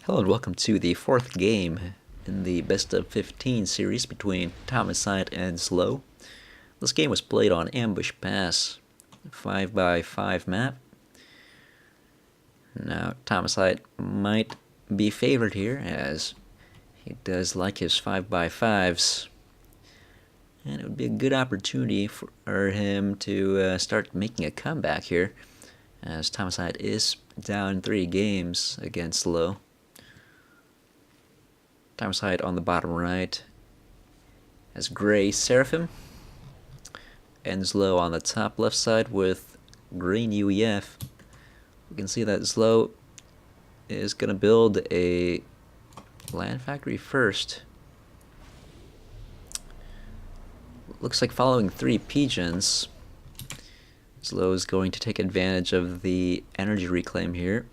Hello and welcome to the fourth game in the best of 15 series between ThomasHiatt and ZLO. This game was played on Ambush Pass, 5x5 map. Now ThomasHiatt might be favored here as he does like his 5x5s. And it would be a good opportunity for him to start making a comeback here, as ThomasHiatt is down 3 games against ZLO. ThomasHiatt on the bottom right has Gray Seraphim, and ZLO on the top left side with green UEF. We can see that ZLO is going to build a land factory first. Looks like following 3 pigeons. ZLO is going to take advantage of the energy reclaim here.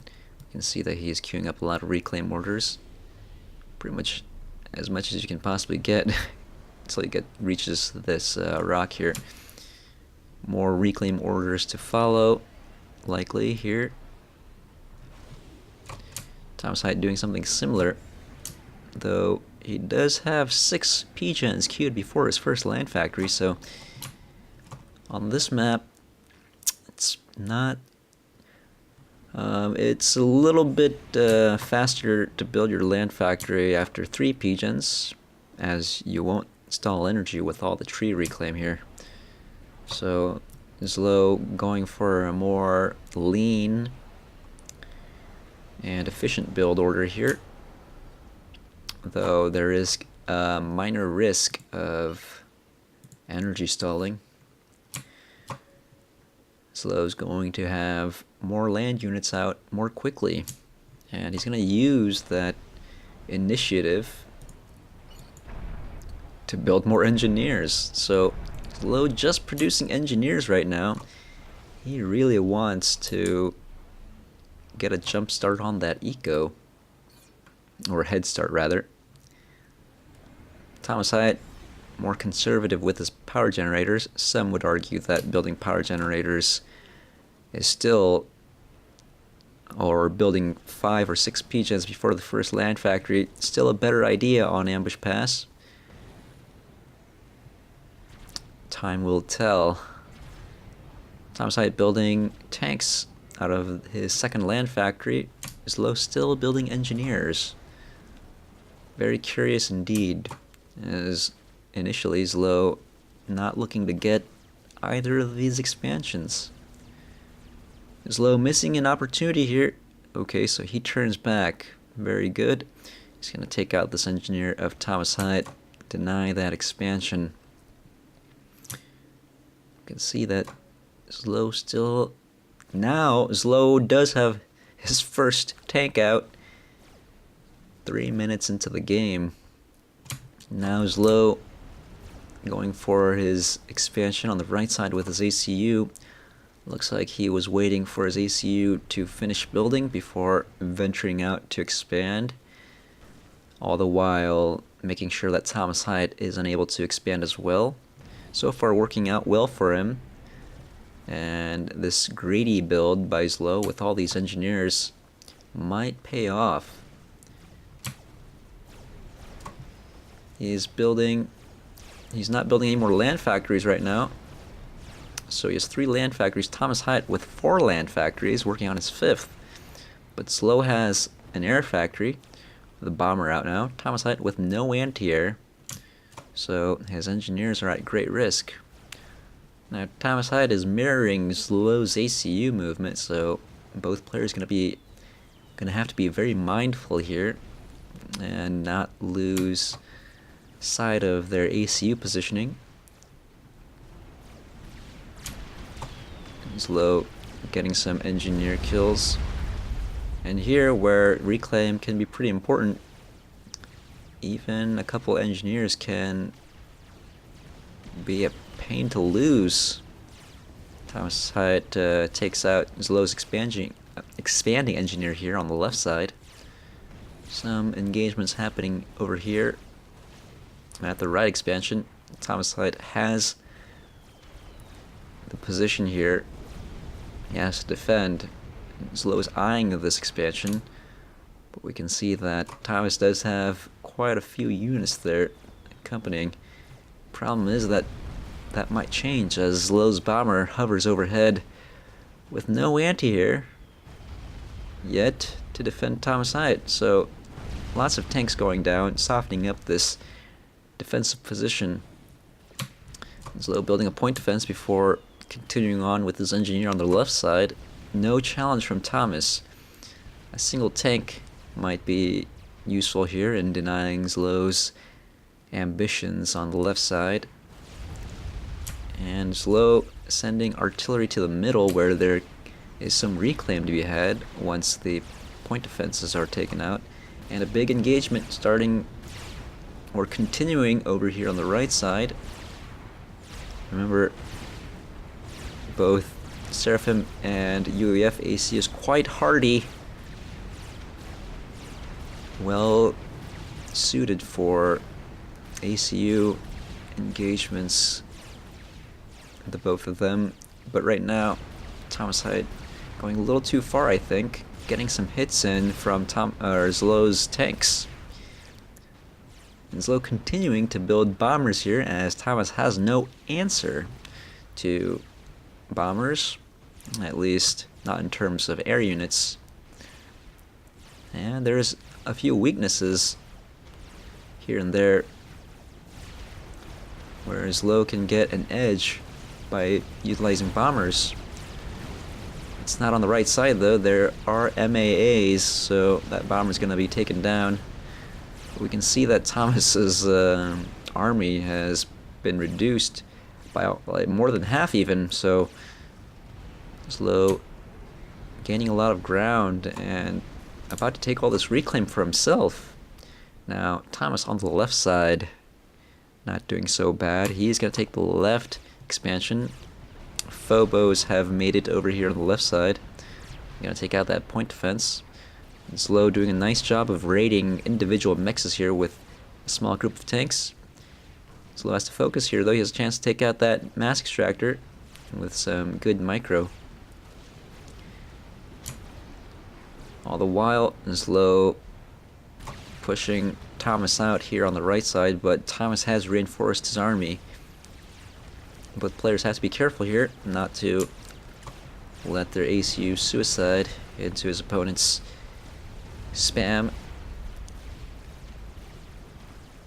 You can see that he is queuing up a lot of reclaim orders. Pretty much as you can possibly get until he reaches this rock here. More reclaim orders to follow, likely here. ThomasHiatt doing something similar, though he does have 6 pigeons queued before his first land factory, so on this map it's not it's a little bit faster to build your land factory after 3 pigeons, as you won't install energy with all the tree reclaim here. So ZLO going for a more lean and efficient build order here, though there is a minor risk of energy stalling. ZLO is going to have more land units out more quickly, and he's going to use that initiative to build more engineers. So ZLO just producing engineers right now. He really wants to get a jump start on that eco, or head start rather. ThomasHiatt more conservative with his power generators. Some would argue that building power generators is still, or building 5 or 6 pigeons before the first land factory, still a better idea on Ambush Pass. Time will tell. ThomasHiatt building tanks out of his second land factory. ZLO still building engineers. Very curious indeed, as initially ZLO not looking to get either of these expansions. ZLO missing an opportunity here. Okay, so he turns back. Very good. He's going to take out this engineer of ThomasHiatt, deny that expansion. You can see that ZLO still... Now ZLO does have his first tank out 3 minutes into the game. Now ZLO going for his expansion on the right side with his ACU. Looks like he was waiting for his ACU to finish building before venturing out to expand, all the while making sure that ThomasHiatt is unable to expand as well. So far working out well for him, and this greedy build by ZLO with all these engineers might pay off. He's not building any more land factories right now. So he has 3 land factories. ThomasHiatt with 4 land factories, working on his 5th. But ZLO has an air factory with a bomber out now. ThomasHiatt with no anti-air, so his engineers are at great risk. Now ThomasHiatt is mirroring ZLO's ACU movement, so both players gonna have to be very mindful here and not lose sight of their ACU positioning. ZLO getting some engineer kills, and here where reclaim can be pretty important, even a couple engineers can be a pain to lose. ThomasHiatt takes out ZLO's expanding engineer here on the left side. Some engagements happening over here at the right expansion. ThomasHiatt has the position here. He has to defend. ZLO is eyeing this expansion, But we can see that Thomas does have quite a few units there accompanying. Problem is that that might change as ZLO's bomber hovers overhead with no anti-air yet to defend ThomasHiatt. So lots of tanks going down, softening up this defensive position. ZLO building a point defense before continuing on with his engineer on the left side. No challenge from Thomas. A single tank might be useful here in denying ZLO's ambitions on the left side. And ZLO sending artillery to the middle where there is some reclaim to be had once the point defenses are taken out. And a big engagement starting or continuing over here on the right side. Remember, both Seraphim and UEF AC is quite hardy. Well suited for ACU engagements, the both of them. But right now, ThomasHiatt going a little too far, I think. Getting some hits in from ZLO's tanks. And ZLO continuing to build bombers here as Thomas has no answer to bombers, at least not in terms of air units. And there's a few weaknesses here and there where ZLO can get an edge by utilizing bombers. It's not on the right side though. There are MAAs, so that bomber's going to be taken down. We can see that Thomas's army has been reduced by like more than half even, so ZLO gaining a lot of ground and about to take all this reclaim for himself. Now Thomas on the left side not doing so bad. He's going to take the left expansion. Phobos have made it over here on the left side. Going to take out that point defense. ZLO doing a nice job of raiding individual mexes here with a small group of tanks. ZLO has to focus here though. He has a chance to take out that mass extractor with some good micro. All the while, ZLO pushing Thomas out here on the right side, but Thomas has reinforced his army. Both players have to be careful here not to let their ACU suicide into his opponent's spam.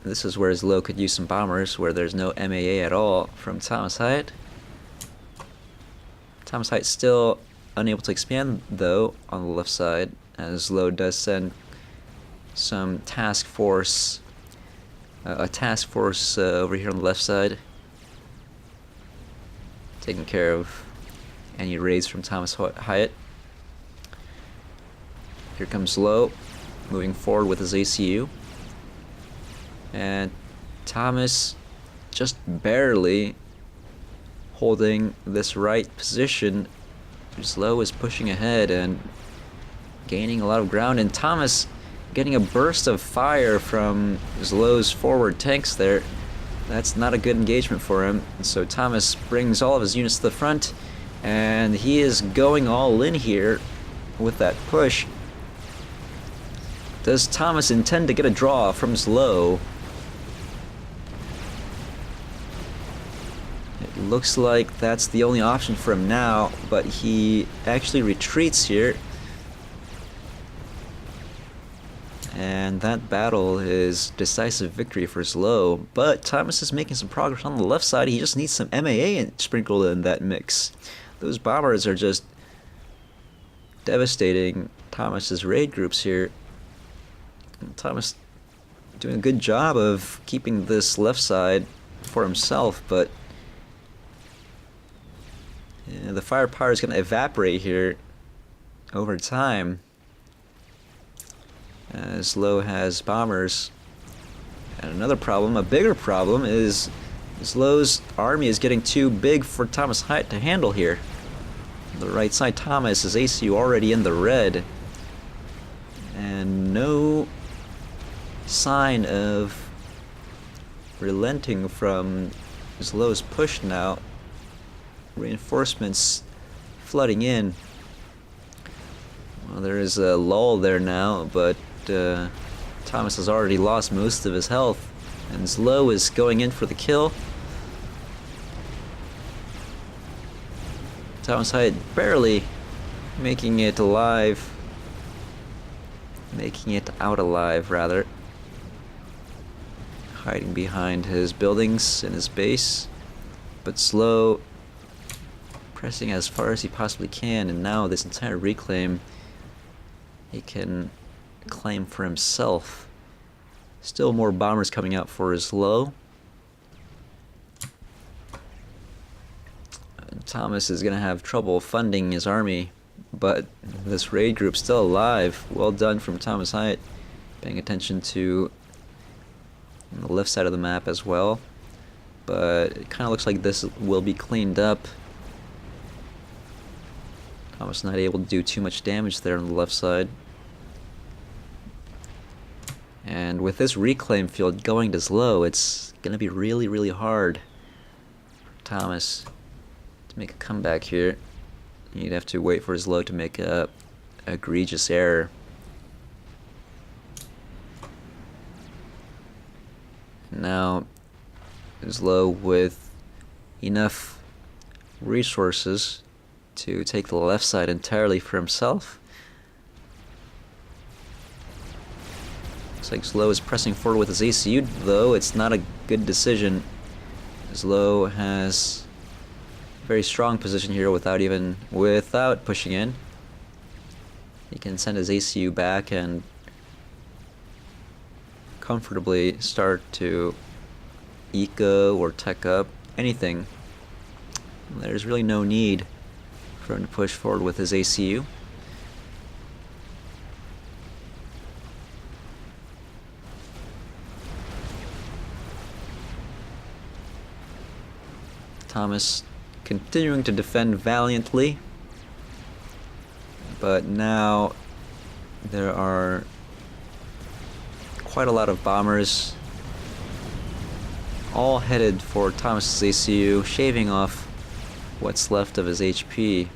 This is where ZLO could use some bombers where there's no MAA at all from ThomasHiatt. ThomasHiatt still unable to expand though on the left side, as ZLO does send some task force, a task force over here on the left side, taking care of any raids from ThomasHiatt. Here comes ZLO, moving forward with his ACU. And Thomas just barely holding this right position. ZLO is pushing ahead and gaining a lot of ground, and Thomas getting a burst of fire from ZLO's forward tanks there. That's not a good engagement for him. So Thomas brings all of his units to the front, and he is going all in here with that push. Does Thomas intend to get a draw from ZLO? It looks like that's the only option for him now, but he actually retreats here. And that battle is decisive victory for ZLO, but Thomas is making some progress on the left side. He just needs some MAA sprinkled in that mix. Those bombers are just devastating Thomas's raid groups here. And Thomas doing a good job of keeping this left side for himself, but yeah, the firepower is going to evaporate here over time. ZLO has bombers. And another problem, a bigger problem, is ZLO's army is getting too big for ThomasHiatt to handle here. On the right side, Thomas is ACU already in the red. And no sign of relenting from ZLO's push now. Reinforcements flooding in. Well, there is a lull there now, but Thomas has already lost most of his health, and ZLO is going in for the kill. ThomasHiatt barely making it alive. Making it out alive, rather. Hiding behind his buildings in his base. But ZLO pressing as far as he possibly can, and now this entire reclaim he can claim for himself. Still more bombers coming out for ZLO. Thomas is gonna have trouble funding his army, but this raid group's still alive. Well done from ThomasHiatt, paying attention to the left side of the map as well. But it kind of looks like this will be cleaned up. Thomas not able to do too much damage there on the left side. And with this reclaim field going to ZLO, it's gonna be really, really hard for Thomas to make a comeback here. You'd have to wait for ZLO to make a egregious error. Now, ZLO with enough resources to take the left side entirely for himself. Looks like ZLO is pressing forward with his ACU, though it's not a good decision. ZLO has a very strong position here without pushing in. He can send his ACU back and comfortably start to eco or tech up anything. There's really no need for him to push forward with his ACU. Thomas continuing to defend valiantly, but now there are quite a lot of bombers all headed for Thomas's ACU, shaving off what's left of his HP.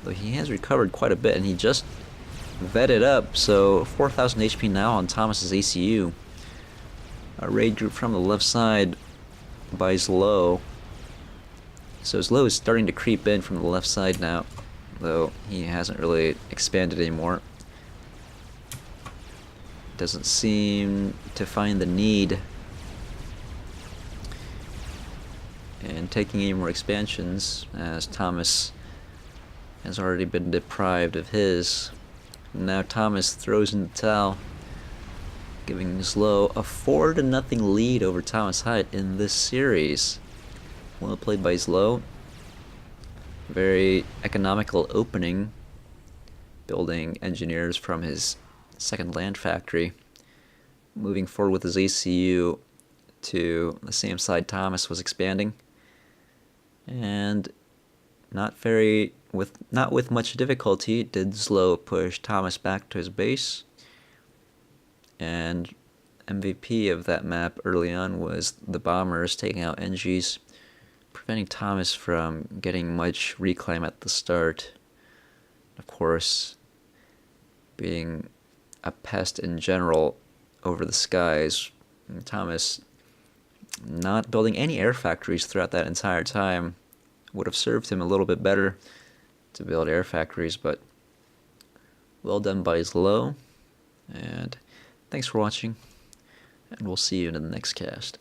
Though he has recovered quite a bit, and he just vetted up, so 4,000 HP now on Thomas's ACU. A raid group from the left side by ZLO. So ZLO is starting to creep in from the left side now, though he hasn't really expanded anymore. Doesn't seem to find the need in taking any more expansions, as Thomas has already been deprived of his. Now Thomas throws in the towel, giving ZLO a 4-0 lead over ThomasHiatt in this series. Well played by ZLO. Very economical opening, building engineers from his second land factory, moving forward with his ACU to the same side Thomas was expanding, and not with much difficulty did ZLO push Thomas back to his base. And MVP of that map early on was the bombers taking out NGs, preventing Thomas from getting much reclaim at the start. Of course, being a pest in general over the skies, Thomas not building any air factories throughout that entire time would have served him a little bit better to build air factories, but well done by ZLO, and thanks for watching, and we'll see you in the next cast.